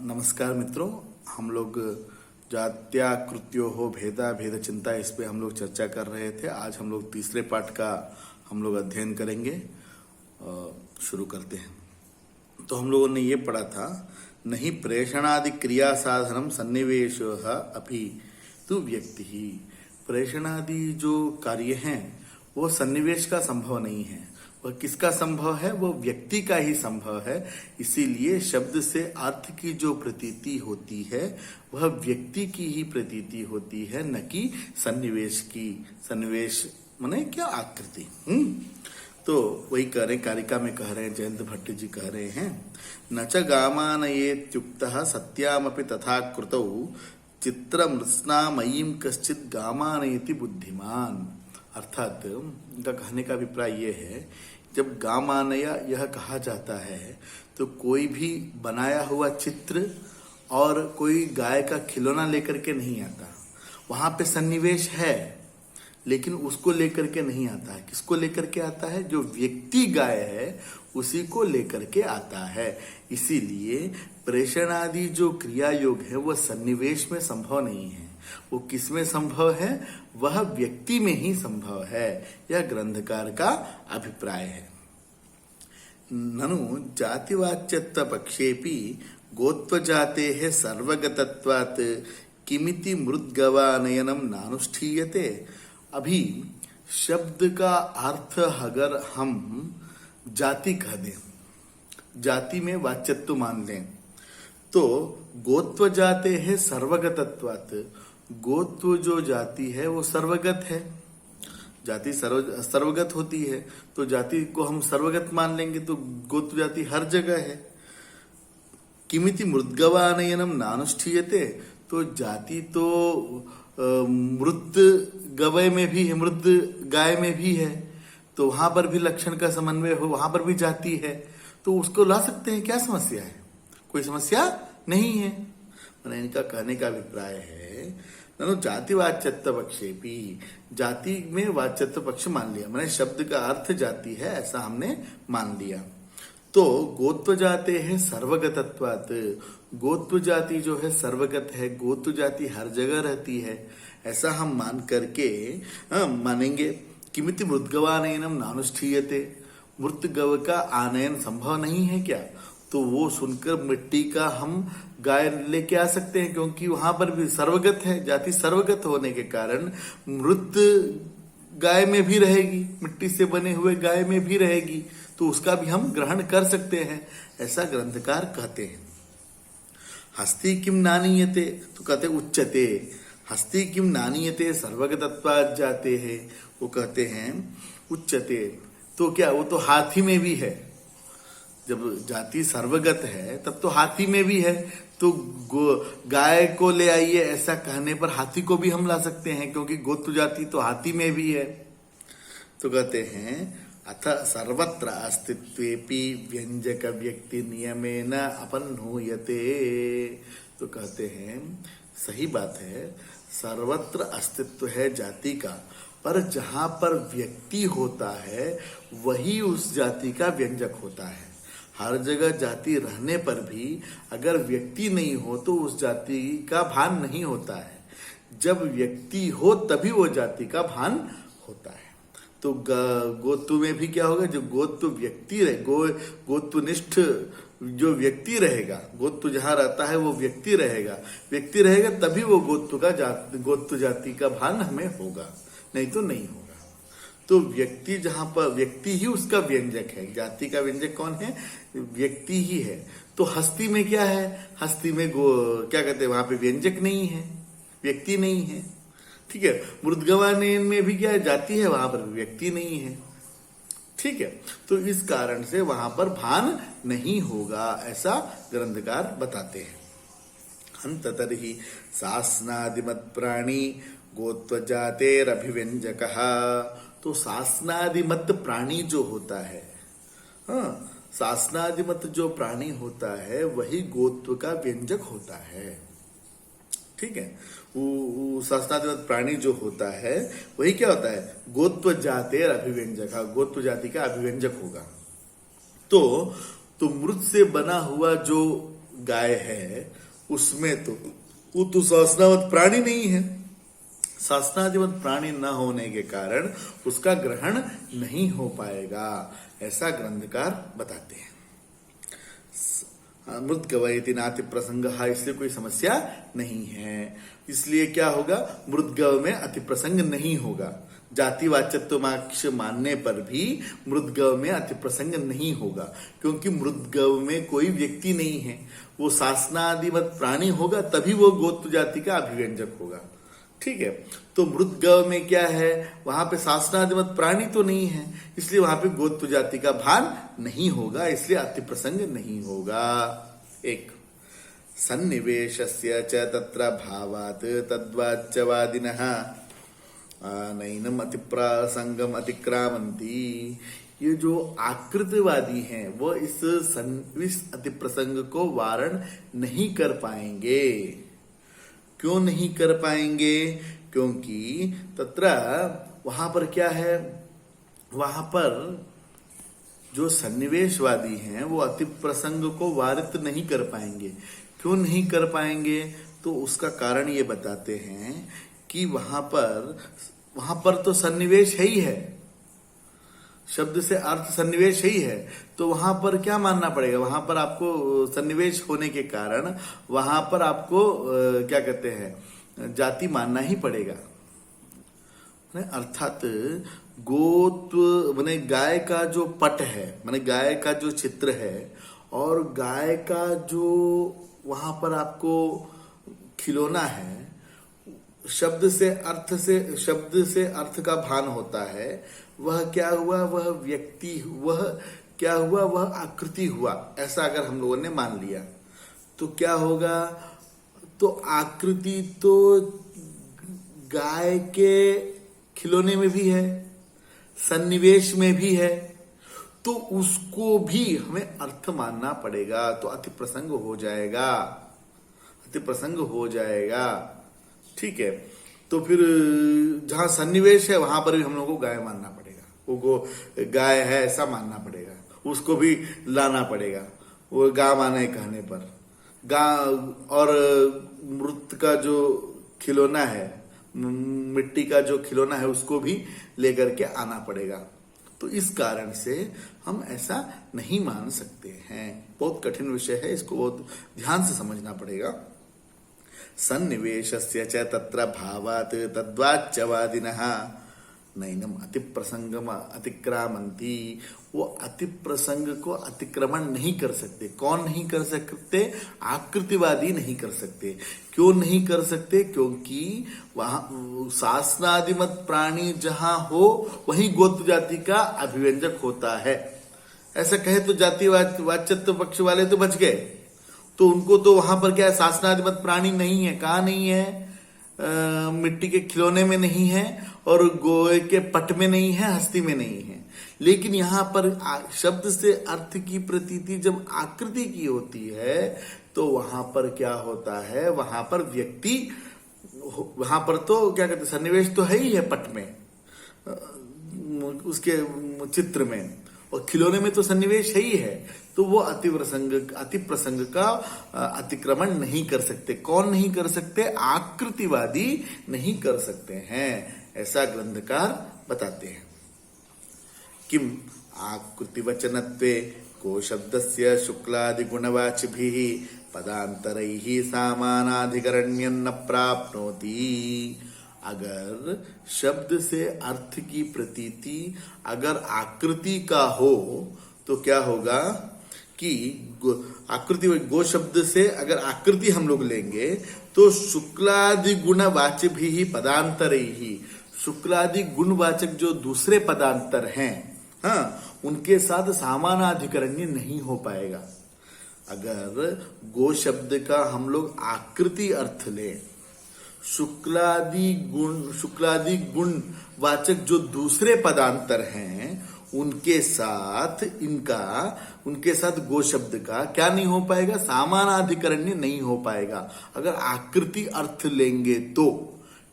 नमस्कार मित्रों। हम लोग जात्याकृत्यो हो भेदा भेद चिंता, इस पे हम लोग चर्चा कर रहे थे। आज हम लोग तीसरे पाठ का हम लोग अध्ययन करेंगे। शुरू करते हैं। तो हम लोगों ने ये पढ़ा था, नहीं प्रेषणादि क्रिया साधनम सन्निवेश अपि तु व्यक्ति ही। प्रेषणादि जो कार्य हैं वो सन्निवेश का संभव नहीं है। वह किसका संभव है? वो व्यक्ति का ही संभव है। इसीलिए शब्द से अर्थ की जो प्रतीति होती है वह व्यक्ति की ही प्रतीति होती है, न कि सन्निवेश की। सन्निवेश माने क्या? आकृति। तो वही कह रहे, कारिका में कह रहे हैं, जयंत भट्ट जी कह रहे हैं, न च गामानयेत्युक्तः सत्यामपि तथा कृतौ चित्रमृत्स्नामयीं कश्चित् गामानयति बुद्धिमान। अर्थात उनका कहने का अभिप्राय ये है, जब गामानया यह कहा जाता है तो कोई भी बनाया हुआ चित्र और कोई गाय का खिलौना लेकर के नहीं आता। वहां पे सन्निवेश है लेकिन उसको लेकर के नहीं आता है। किसको लेकर के आता है? जो व्यक्ति गाय है उसी को लेकर के आता है। इसीलिए प्रेषण आदि जो क्रिया योग है वह सन्निवेश में संभव नहीं है। वो किसमें संभव है? वह व्यक्ति में ही संभव है। यह ग्रंथकार का अभिप्राय है। ननु जातिवाच्यत्व पक्षेपि गोत्व जाते है सर्वगतत्वात् किमिति मृद्गवानयनम नानुष्ठीयते। अभी शब्द का अर्थ अगर हम जाति कह दें, जाति में वाच्यत्व मान लें, तो गोत्व जाते हैं सर्वगतत्वात्। गोत्व जो जाति है वो सर्वगत है। जाति सर्वगत होती है, तो जाति को हम सर्वगत मान लेंगे तो गोत्व जाति हर जगह है। किमिति मृद्गवानयनम नानुष्ठीयते। तो जाति तो मृत गवय में भी है, मृद गाय में भी है, तो वहां पर भी लक्षण का समन्वय हो, वहां पर भी जाति है, तो उसको ला सकते हैं। क्या समस्या है? कोई समस्या नहीं है। मैंने इनका कहने का अभिप्राय है, ननु जाति वाच्यत्व पक्षेपि, जाति में वाच्यत्व पक्ष मान लिया, मैंने शब्द का अर्थ जाति है ऐसा हमने मान लिया। तो गोत्व जाते हैं सर्वगतत्वात्। गोत्व जाति जो है सर्वगत है, गोत्व जाति हर जगह रहती है, ऐसा हम मान करके मानेंगे। किमिति मृद्गवानयनम नानुष्ठीयते। मृत गव का आनयन संभव नहीं है क्या? तो वो सुनकर मिट्टी का हम गाय लेके आ सकते हैं, क्योंकि वहां पर भी सर्वगत है। जाति सर्वगत होने के कारण मृत गाय में भी रहेगी, मिट्टी से बने हुए गाय में भी रहेगी, तो उसका भी हम ग्रहण कर सकते हैं, ऐसा ग्रंथकार कहते हैं। हस्ती किम नानीयते, तो कहते उच्चते। हस्ती किम नानीयते सर्वगतत्वात् जाते हैं, वो कहते हैं उच्चते। तो क्या? वो तो हाथी में भी है। जब जाति सर्वगत है तब तो हाथी में भी है, तो गाय को ले आइए ऐसा कहने पर हाथी को भी हम ला सकते हैं, क्योंकि गोत्र जाति तो हाथी में भी है। तो कहते हैं अथ सर्वत्र अस्तित्वेपि व्यंजक व्यक्ति नियमेन अपन्नूयते। तो कहते हैं सही बात है, सर्वत्र अस्तित्व है जाति का, पर जहां पर व्यक्ति होता है वही उस जाति का व्यंजक होता है। हर जगह जाति रहने पर भी अगर व्यक्ति नहीं हो तो उस जाति का भान नहीं होता है। जब व्यक्ति हो तभी वो जाति का भान होता है। तो गोत्व में भी क्या होगा? जो गोत्व व्यक्ति रहे, गोत्वनिष्ठ जो व्यक्ति रहेगा, गोत्व जहां रहता है वो व्यक्ति रहेगा तभी वो गोत्व जाति का भान हमें होगा, नहीं तो नहीं होगा। तो व्यक्ति जहां पर, व्यक्ति ही उसका व्यंजक है। जाति का व्यंजक कौन है? व्यक्ति ही है। तो हस्ती में क्या है? हस्ती में क्या कहते हैं, वहां पे व्यंजक नहीं है, व्यक्ति नहीं है। ठीक है। मृद्गवानयन में भी क्या है? जाति है, वहां पर व्यक्ति नहीं है। ठीक है। तो इस कारण से वहां पर भान नहीं होगा, ऐसा ग्रंथकार बताते हैं। हंत तर्हि सासनादिमत प्राणी गोत्व जातेर अभिव्यंजकः। तो सासनादिमत प्राणी जो होता है, सासनादिमत जो प्राणी होता है वही गोत्व का व्यंजक होता है। ठीक है। वो सासनादिमत प्राणी जो होता है वही क्या होता है? गोत्व जातेर अभिव्यंजकः, गोत्व जाति का अभिव्यंजक होगा। तो मृत से बना हुआ जो गाय है उसमें तो वो तो शासनावत प्राणी नहीं है। शासनादिवत प्राणी न होने के कारण उसका ग्रहण नहीं हो पाएगा, ऐसा ग्रंथकार बताते हैं। मृदगवयति नाति प्रसंग, इसलिए कोई समस्या नहीं है। इसलिए क्या होगा, मृदगव में अति प्रसंग नहीं होगा। जाति वाच्यत्वमाक्ष मानने पर भी मृदगव में अति प्रसंग नहीं होगा, क्योंकि मृदगव में कोई व्यक्ति नहीं है। वो शासनादिवत प्राणी होगा तभी वो गोत्र जाति का अभिव्यंजक होगा। ठीक है, तो मृदगव में क्या है, वहां पे शासनादिवत प्राणी तो नहीं है, इसलिए वहां पे गोत्र जाति का भान नहीं होगा, इसलिए अति प्रसंग नहीं होगा। एक सन्निवेशस्य च तत्र भावात् तद्वाच्यवादिनः नैनम अतिप्रसंगम अतिक्रामन्ति। ये जो आकृतिवादी हैं वो इस अतिप्रसंग को वारण नहीं कर पाएंगे। क्यों नहीं कर पाएंगे, क्योंकि तत्र वहां पर क्या है, वहां पर जो सन्निवेशवादी हैं वो अति प्रसंग को वारित नहीं कर पाएंगे। क्यों नहीं कर पाएंगे, तो उसका कारण ये बताते हैं कि वहां पर तो सन्निवेश है ही है, शब्द से अर्थ सन्निवेश ही है, तो वहां पर क्या मानना पड़ेगा, वहां पर आपको सन्निवेश होने के कारण वहां पर आपको क्या कहते हैं, जाति मानना ही पड़ेगा। अर्थात गोत्व माने गाय का जो पट है, माने गाय का जो चित्र है, और गाय का जो वहां पर आपको खिलौना है, शब्द से अर्थ का भान होता है। वह क्या हुआ, वह व्यक्ति, वह क्या हुआ, वह आकृति हुआ। ऐसा अगर हम लोगों ने मान लिया तो क्या होगा, तो आकृति तो गाय के खिलौने में भी है, सन्निवेश में भी है, तो उसको भी हमें अर्थ मानना पड़ेगा, तो अति प्रसंग हो जाएगा, अति प्रसंग हो जाएगा। ठीक है, तो फिर जहां सन्निवेश है वहां पर भी हम लोग को गाय मानना पड़ेगा, वो गाय है ऐसा मानना पड़ेगा, उसको भी लाना पड़ेगा, वो गा माने कहने पर गा। और मृत का जो खिलौना है, मिट्टी का जो खिलौना है, उसको भी लेकर के आना पड़ेगा। तो इस कारण से हम ऐसा नहीं मान सकते हैं। बहुत कठिन विषय है, इसको बहुत ध्यान से समझना पड़ेगा। सन्निवेशस्य च तत्र भावात् तद्वाच्यवादिनः नैनम अति प्रसंगम अतिक्रामन्ति। वो अति प्रसंग को अतिक्रमण नहीं कर सकते। कौन नहीं कर सकते, आकृतिवादी नहीं कर सकते। क्यों नहीं कर सकते, क्योंकि वहां शासनादिमत प्राणी जहां हो वहीं गोत्र जाति का अभिव्यंजक होता है। ऐसा कहे तो जाति वाच्यत्व पक्ष वाले तो बच गए, तो उनको तो वहां पर क्या है, शासनादिमत प्राणी नहीं है। कहाँ नहीं है, मिट्टी के खिलौने में नहीं है, और गोए के पट में नहीं है, हस्ती में नहीं है। लेकिन यहाँ पर शब्द से अर्थ की प्रतीति जब आकृति की होती है तो वहां पर क्या होता है, वहां पर व्यक्ति, वहां पर तो क्या कहते हैं, सन्निवेश तो है ही है पट में, उसके चित्र में, और खिलौने में तो सन्निवेश है ही है। तो वो अति प्रसंग का अतिक्रमण नहीं कर सकते। कौन नहीं कर सकते, आकृतिवादी नहीं कर सकते हैं, ऐसा ग्रंथकार बताते हैं। किम आकृतिवचनत्वे को शब्दस्य शुक्लादि गुणवाचिभिः पदान्तरैः सामानाधिकरण्यं न प्राप्नोति। अगर शब्द से अर्थ की प्रतीति अगर आकृति का हो तो क्या होगा कि आकृति, गो शब्द से अगर आकृति हम लोग लेंगे तो शुक्लादि गुणवाच्य भी पदांतर ही, शुक्लादि गुणवाचक जो दूसरे पदांतर हैं, हाँ, उनके साथ सामानाधिकरण्य नहीं हो पाएगा। अगर गो शब्द का हम लोग आकृति अर्थ लें, शुक्लादि गुण वाचक जो दूसरे पदांतर हैं उनके साथ गो शब्द का क्या नहीं हो पाएगा, सामानाधिकरण्य नहीं हो पाएगा अगर आकृति अर्थ लेंगे तो।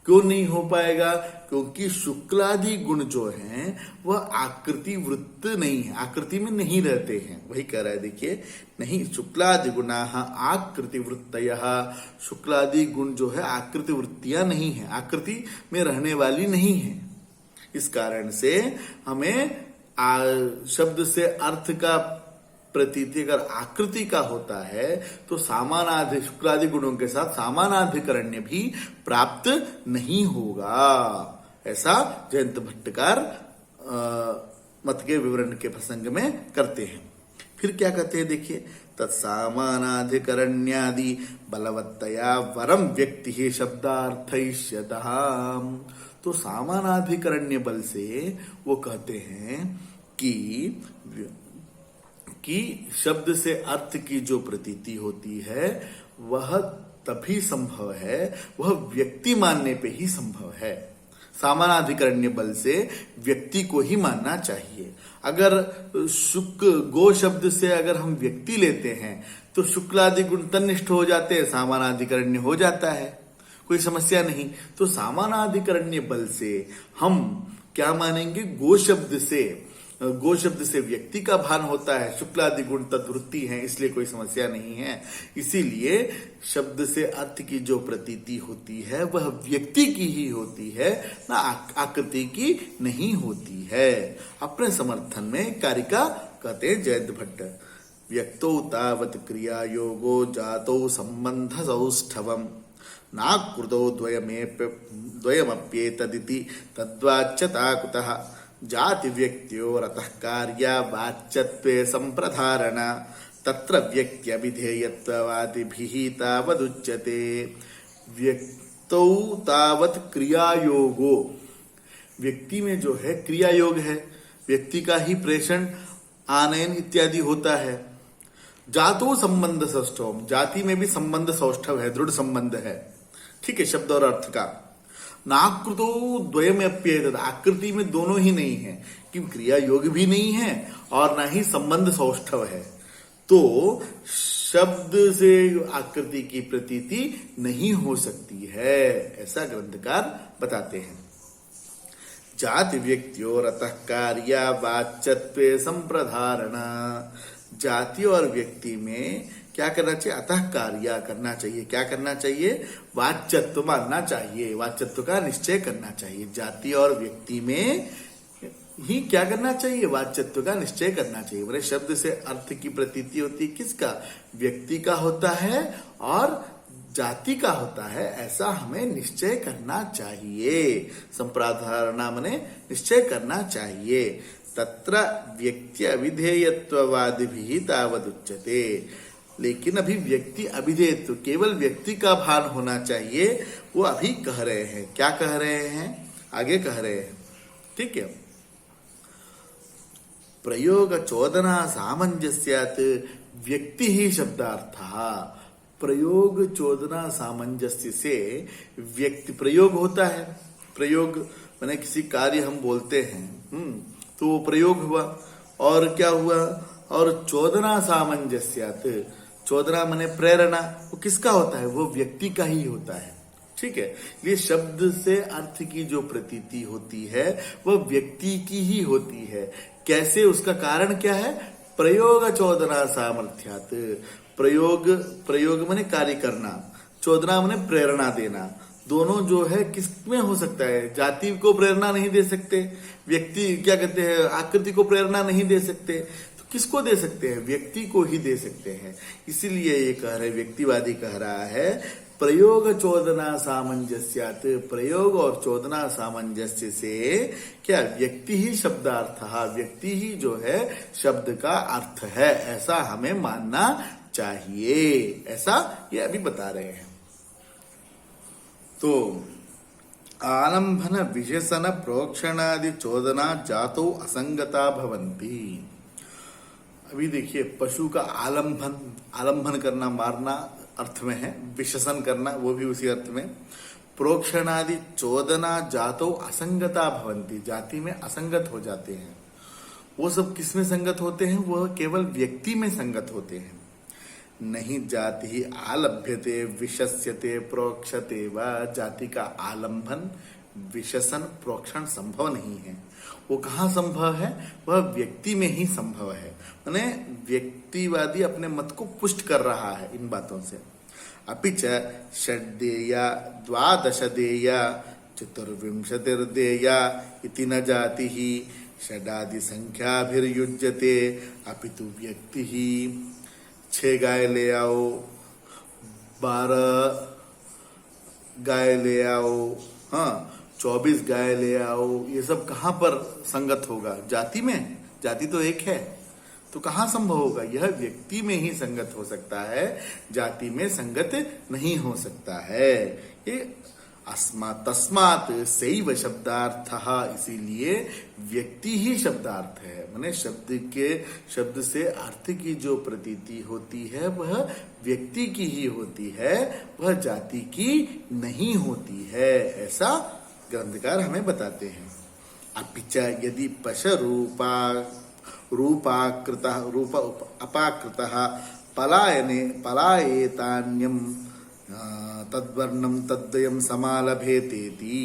क्यों नहीं हो पाएगा? क्योंकि शुक्लादि गुण जो हैं वह आकृति वृत्त नहीं है, आकृति में नहीं रहते हैं। वही कह रहा है, देखिए, नहीं, शुक्लादि गुणा आकृति वृत्तयः, शुक्लादि गुण जो है आकृति वृत्तियां नहीं है, आकृति में रहने वाली नहीं है। इस कारण से हमें शब्द से अर्थ का प्रतीति अगर आकृति का होता है तो समानाधि शुक्लादि गुणों के साथ समानाधिकरण्य भी प्राप्त नहीं होगा। ऐसा जयंत भट्टकार मत के विवरण के प्रसंग में करते हैं। फिर क्या कहते हैं, देखिए, तत्सामानाधिकरण्यादि बलवत्तया वरम व्यक्ति ही शब्दार्थयिष्यतः। तो सामानाधिकरण्य बल से वो कहते हैं कि शब्द से अर्थ की जो प्रतीति होती है वह तभी संभव है, वह व्यक्ति मानने पे ही संभव है। सामानाधिकरण्य बल से व्यक्ति को ही मानना चाहिए। अगर गो शब्द से अगर हम व्यक्ति लेते हैं तो शुक्लादि गुण तन्निष्ठ हो जाते हैं, सामानाधिकरण्य हो जाता है, कोई समस्या नहीं। तो सामानाधिकरण्य बल से हम क्या मानेंगे? गो शब्द से व्यक्ति का भान होता है, शुक्लादि गुण तद्वृत्ति है, इसलिए कोई समस्या नहीं है। इसीलिए शब्द से अर्थ की जो प्रतीति होती है वह व्यक्ति की ही होती है, ना आकृति की नहीं होती है। अपने समर्थन में कारिका कहते हैं जयंत भट्ट, व्यक्तौ तावत् क्रिया योगो जातौ संबंध सौष्ठवम् नाकृतौ द्वयमप्येतदिति तद्वाच्यता कुतः जाति व्यक्त्योरतः कार्या वाच्यत्वे संप्रधारण तत्र व्यक्त्यभिधेयत्वादिभिः तावदुच्यते। व्यक्तौ तावत् क्रियायोगो, व्यक्ति में जो है क्रिया योग है, व्यक्ति का ही प्रेषण आनयन इत्यादि होता है। जातो संबंध सौष्ठव, जाति में भी संबंध सौष्ठव है, दृढ़ संबंध है, ठीक है, शब्द और अर्थ का। नाकृतो द्वयमप्येतद्, आकृति में दोनों ही नहीं है, कि क्रिया योग भी नहीं है और ना ही संबंध सौष्ठव है। तो शब्द से आकृति की प्रतीति नहीं हो सकती है, ऐसा ग्रंथकार बताते हैं। जाति व्यक्त्योरतः कार्या वाच्यत्वे संप्रधारण, जाति और व्यक्ति में क्या करना चाहिए? अतः कार्य करना चाहिए। क्या करना चाहिए? वाच्यत्व मानना चाहिए, वाच्यत्व का निश्चय करना चाहिए। जाति और व्यक्ति में ही क्या करना चाहिए? वाच्यत्व का निश्चय करना चाहिए। मेरे शब्द से अर्थ की प्रतीति होती है किसका? व्यक्ति का होता है और जाति का होता है, ऐसा हमें निश्चय करना चाहिए। संप्राधारणा मने निश्चय करना चाहिए। तत्र व्यक्ति अविधेयत्ववादिभिः तावदुच्यते, लेकिन अभी व्यक्ति अभिधेयत्व, केवल व्यक्ति का भान होना चाहिए, वो अभी कह रहे हैं। क्या कह रहे हैं? आगे कह रहे हैं, ठीक है। प्रयोग चोदना सामंजस्यात् व्यक्ति ही शब्दार्थः। प्रयोग चोदना सामंजस्य से व्यक्ति, प्रयोग होता है, प्रयोग माने किसी कार्य हम बोलते हैं, तो वो प्रयोग हुआ, और क्या हुआ? और चोदना सामंजस्यात्, चोदना माने प्रेरणा, वो किसका होता है? वो व्यक्ति का ही होता है, ठीक है। ये शब्द से अर्थ की जो प्रतीति होती है वह व्यक्ति की ही होती है। कैसे? उसका कारण क्या है? प्रयोग चोदना सामर्थ्यात्, प्रयोग माने कार्य करना, चोदना माने प्रेरणा देना। दोनों जो है किसमें हो सकता है? जाति को प्रेरणा नहीं दे सकते, व्यक्ति क्या कहते हैं, आकृति को प्रेरणा नहीं दे सकते, तो किसको दे सकते हैं? व्यक्ति को ही दे सकते हैं। इसीलिए ये कह रहे, व्यक्तिवादी कह रहा है प्रयोग चोदना सामंजस्यात्, प्रयोग और चोदना सामंजस्य से क्या? व्यक्ति ही शब्दार्थ, व्यक्ति ही जो है शब्द का अर्थ है, ऐसा हमें मानना चाहिए, ऐसा ये अभी बता रहे हैं। तो आलंबन विशेषण प्रोक्षणादि चोदना जातो असंगता भवन्ति। अभी देखिए, पशु का आलंबन करना, मारना अर्थ में है, विशेषण करना वो भी उसी अर्थ में। प्रोक्षणादि चोदना जातो असंगता भवन्ति, जाति में असंगत हो जाते हैं। वो सब किसमें संगत होते हैं? वह केवल व्यक्ति में संगत होते हैं। नहीं जाति आलभ्यते विशस्यते प्रोक्षते व जाति का आलंबन विशसन प्रोक्षण संभव नहीं है। वो कहाँ संभव है? वह व्यक्ति में ही संभव है। माने व्यक्तिवादी अपने मत को पुष्ट कर रहा है इन बातों से। अपि च षड्देया द्वादशदेया चतुर्विंशतिर्देया इति न जातिः षडादि संख्याभिर्युज्यते अपितु व्यक्तिः। 6 गाय ले आओ, 12 गाय ले आओ, हाँ 24 गाय ले आओ, ये सब कहाँ पर संगत होगा? जाति में। जाति तो एक है, तो कहाँ संभव होगा? यह व्यक्ति में ही संगत हो सकता है, जाति में संगत नहीं हो सकता है। ये अस्मात् तस्मात् सैव शब्दार्थः, इसीलिए व्यक्ति ही शब्दार्थ है। माने शब्द से अर्थ की जो प्रतीति होती है वह व्यक्ति की ही होती है, वह जाति की नहीं होती है, ऐसा ग्रंथकार हमें बताते हैं। अपि च यदि पश रूप अपाकृतः पलायेतान्यम तद्वर्णम तद्वयम समालभेतेति।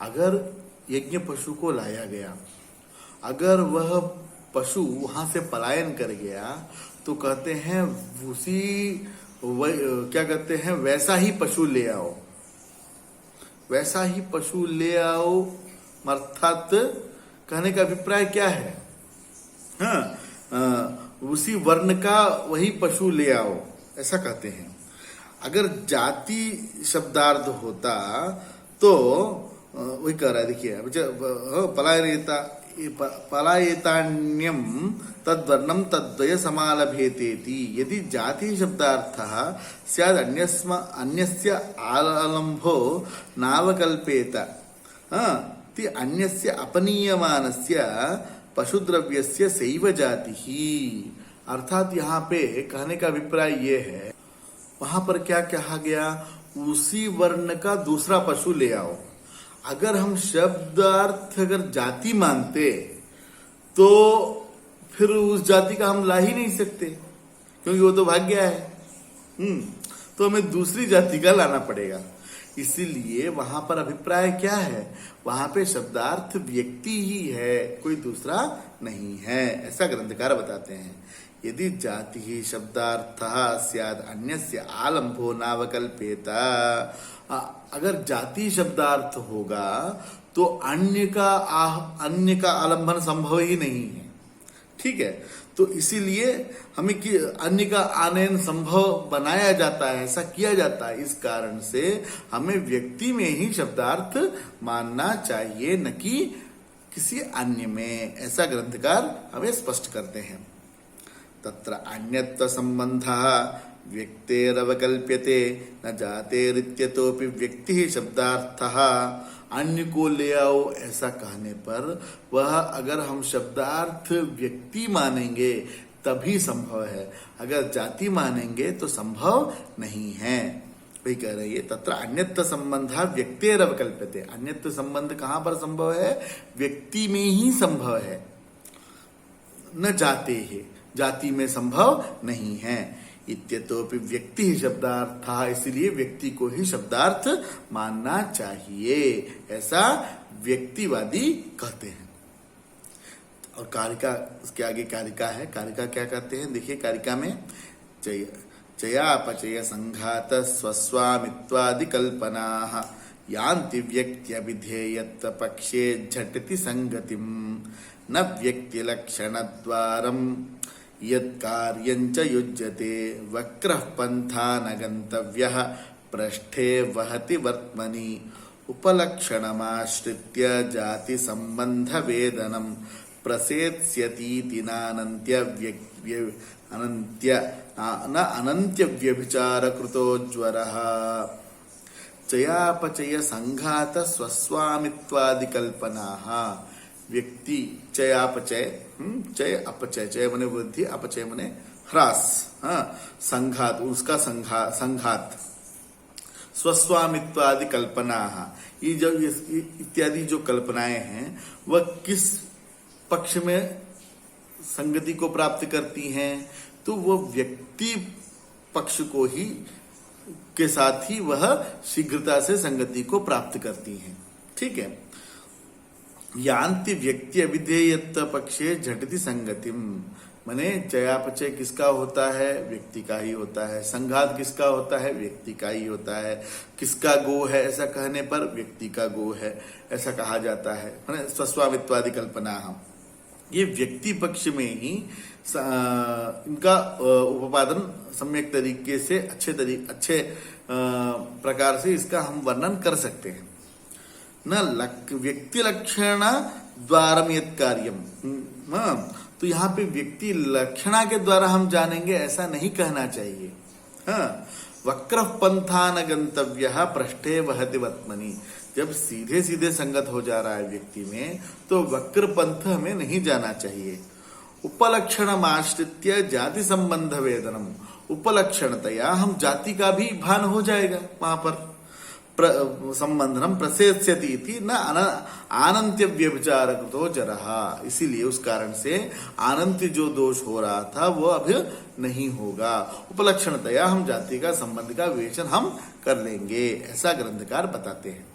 अगर यज्ञ पशु को लाया गया, अगर वह पशु वहां से पलायन कर गया, तो कहते हैं क्या कहते हैं, वैसा ही पशु ले आओ, वैसा ही पशु ले आओ। अर्थात कहने का अभिप्राय क्या है? उसी वर्ण का वही पशु ले आओ, ऐसा कहते हैं। अगर जाति शब्दार्थ होता तो वही कह रहा है, देखिए पलायेतान्यम तद्वर्णम तद्वय समालभेतेति। यदि जाति शब्दार्थः स्याद् अन्यस्य आलम्भो नावकल्पेत ति अन्यस्य अपनीयमानस्य पशुद्रव्यस्य सैव जातिः। अर्थात यहाँ पे कहने का अभिप्राय ये है, वहां पर क्या कहा गया? उसी वर्ण का दूसरा पशु ले आओ। अगर हम शब्दार्थ अगर जाति मानते तो फिर उस जाति का हम ला ही नहीं सकते, क्योंकि वो तो भाग गया है। तो हमें दूसरी जाति का लाना पड़ेगा। इसीलिए वहां पर अभिप्राय क्या है? वहां पे शब्दार्थ व्यक्ति ही है, कोई दूसरा नहीं है, ऐसा ग्रंथकार बताते हैं। यदि जाति ही शब्दार्थः स्याद् अन्यस्य आलम्भो नावकल्पेत। अगर जाति शब्दार्थ होगा तो अन्य का आलंबन संभव ही नहीं है। ठीक है, तो इसीलिए हमें कि अन्य का आनयन संभव बनाया जाता है, ऐसा किया जाता है। इस कारण से हमें व्यक्ति में ही शब्दार्थ मानना चाहिए, न कि किसी अन्य में, ऐसा ग्रंथकार हमें स्पष्ट करते हैं। तत्र अन्यत्व संबंधः व्यक्तेरवकल्प्यते न जातेरित्यतोपि व्यक्ति ही शब्दार्थः। अन्य को ले आओ ऐसा कहने पर वह अगर हम शब्दार्थ व्यक्ति मानेंगे तभी संभव है, अगर जाति मानेंगे तो संभव नहीं है। वही कह रही है, तत्र अन्यत्व संबंधः व्यक्तेरवकल्प्यते। अन्यत्व संबंध कहाँ पर संभव है? व्यक्ति में ही संभव है, न जाते है, जाति में संभव नहीं है। इत्यतोपि व्यक्ति ही शब्दार्थ, इसलिए व्यक्ति को ही शब्दार्थ मानना चाहिए, ऐसा व्यक्तिवादी कहते हैं। और कारिका, उसके आगे कारिका है। कारिका क्या कहते हैं? देखिए कारिका में चयापचय संघात स्वस्वामित्वादि कल्पनाः यान्ति व्यक्त्यभिधेयत्व पक्षे झटति संगतिम न व्यक्ति लक्षण द्वारम यत्कार्यञ्च युज्यते वक्रः पंथा न गन्तव्यः पृष्ठे वहति वर्त्मनि उपलक्षणमाश्रित्य जाति संबंध वेदनम प्रसेत्स्यतीति अनन्त्य व्यभिचार कृतोज्वरः। चयापचय संघात स्वस्वामित्वादि कल्पनाः। व्यक्ति चयापचय, चय अपचय, चय मने वृद्धि, अपचय मने ह्रास, संघात उसका संघात, स्वस्वामित्वादि कल्पना। ये जो इत्यादि जो कल्पनाएं हैं वह किस पक्ष में संगति को प्राप्त करती हैं? तो वो व्यक्ति पक्ष को ही के साथ ही वह शीघ्रता से संगति को प्राप्त करती हैं। ठीक है। यान्ति व्यक्ति अविधेयत्व पक्षे झटिति संगतिम, माने चयापचय किसका होता है? व्यक्ति का ही होता है। संघात किसका होता है? व्यक्ति का ही होता है। किसका गो है? ऐसा कहने पर व्यक्ति का गो है ऐसा कहा जाता है। माने स्वस्वामित्वादि कल्पना हम ये व्यक्ति पक्ष में ही इनका उपादान सम्यक तरीके से अच्छे प्रकार से इसका हम वर्णन कर सकते हैं। न व्यक्ति लक्षण द्वारम यत् कार्यम, तो यहाँ पे व्यक्ति लक्षणा के द्वारा हम जानेंगे ऐसा नहीं कहना चाहिए। हाँ, वक्र पंथा न गंतव्य पृष्ठे वहति वत्मनि, जब सीधे सीधे संगत हो जा रहा है व्यक्ति में तो वक्र पंथ हमें नहीं जाना चाहिए। उपलक्षण आश्रित्य जाति संबंध वेदनम, उपलक्षणतया हम जाति का भी भान हो जाएगा वहां पर। संबंधनम प्रसेत्स्यति न आनंत्य व्यभिचारकृतो जरहा, इसीलिए उस कारण से आनंत्य जो दोष हो रहा था वो अब नहीं होगा। उपलक्षणतया हम जाति का संबंध का विवेचन हम कर लेंगे, ऐसा ग्रंथकार बताते हैं।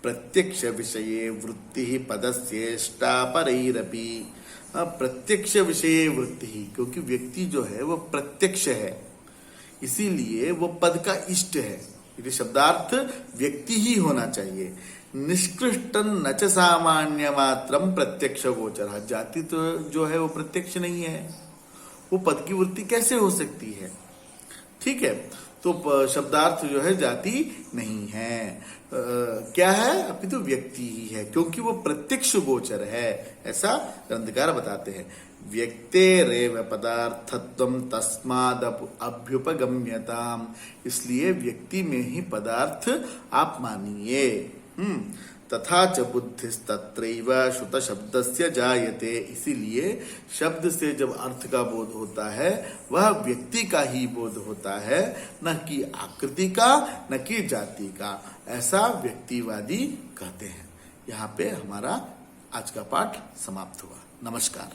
प्रत्यक्ष विषये वृत्ति पदस्येष्टा परैरपि, प्रत्यक्ष विषय वृत्ति, क्योंकि व्यक्ति जो है वो प्रत्यक्ष है इसीलिए वो पद का इष्ट है। यदि शब्दार्थ व्यक्ति ही होना चाहिए। निष्कृष्टन न च सामान्य मात्रम प्रत्यक्ष गोचर, जाति तो जो है वो प्रत्यक्ष नहीं है, वो पद की वृत्ति कैसे हो सकती है? ठीक है, तो शब्दार्थ जो है जाति नहीं है, क्या है? अपितु व्यक्ति ही है, क्योंकि वो प्रत्यक्ष गोचर है, ऐसा ग्रंथकार बताते हैं। व्यक्तेरेव पदार्थत्वं तस्माद् अभ्युपगम्यताम, इसलिए व्यक्ति में ही पदार्थ आप मानिए। तथा च बुद्धिस्तत्रैव श्रुत शब्दस्य जायते, इसीलिए शब्द से जब अर्थ का बोध होता है वह व्यक्ति का ही बोध होता है, न कि आकृति का न कि जाति का, ऐसा व्यक्तिवादी कहते हैं। यहाँ पे हमारा आज का पाठ समाप्त हुआ। नमस्कार।